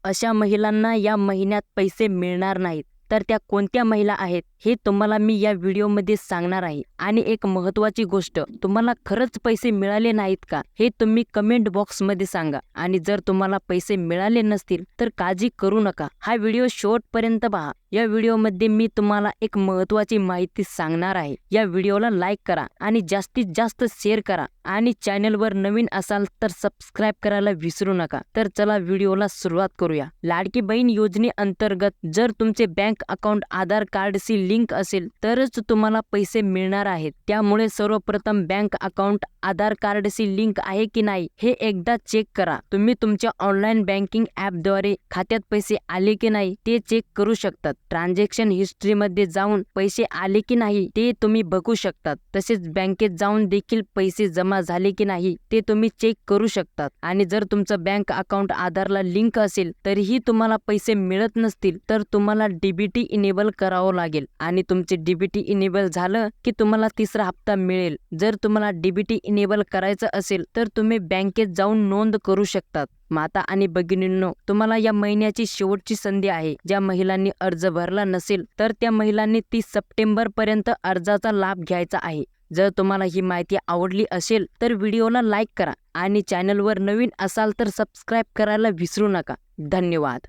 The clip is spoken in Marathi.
अशा महिलांना या महिन्यात पैसे मिळणार नाहीत, तर त्या कोणत्या महिला आहेत हे तुम्हाला मी या व्हिडिओमध्ये सांगणार आहे। आणि एक महत्त्वाची गोष्ट, तुम्हाला खरंच पैसे मिळाले नाहीत का हे तुम्ही कमेंट बॉक्समध्ये सांगा। आणि जर तुम्हाला पैसे मिळाले नसतील तर काळजी करू नका, हा व्हिडिओ शेवटपर्यंत पहा। या व्हिडिओमध्ये मी तुम्हाला एक महत्त्वाची माहिती सांगणार आहे। या व्हिडिओला लाईक करा आणि जास्तीत जास्त शेअर करा आणि चॅनलवर नवीन असाल तर सबस्क्राइब करायला विसरू नका। तर चला व्हिडिओला सुरुवात करूया। लाडकी बहीण योजनेअंतर्गत जर तुमचे बँक अकाउंट आधार कार्डशी लिंक असेल तरच तुम्हाला पैसे मिळणार आहेत। त्यामुळे सर्वप्रथम बँक अकाउंट आधार कार्डशी लिंक आहे की नाही हे एकदा चेक करा। तुम्ही तुमच्या ऑनलाईन बँकिंग ॲपद्वारे खात्यात पैसे आले की नाही ते चेक करू शकतात। ट्रान्झॅक्शन हिस्ट्रीमध्ये जाऊन पैसे आले की नाही ते तुम्ही बघू शकतात। तसेच बँकेत जाऊन देखील पैसे जमा झाले की नाही ते तुम्ही चेक करू शकतात। आणि जर तुमचं बँक अकाउंट आधारला लिंक असेल तरीही तुम्हाला पैसे मिळत नसतील तर तुम्हाला डीबीटी इनेबल करावं लागेल। आणि तुमचे डीबीटी इनेबल झालं की तुम्हाला तिसरा हप्ता मिळेल। जर तुम्हाला डीबीटी इनेबल करायचं असेल तर तुम्ही बँकेत जाऊन नोंद करू शकतात। माता आणि भगिनींनो, तुम्हाला या महिन्याची शेवटची संधी आहे। ज्या महिलांनी अर्ज भरला नसेल तर त्या महिलांनी 30 सप्टेंबर पर्यंत अर्जाचा लाभ घ्यायचा आहे। जर तुम्हाला ही माहिती आवडली असेल तर व्हिडिओला लाईक करा आणि चॅनलवर नवीन असाल तर सबस्क्राइब करायला विसरू नका। धन्यवाद।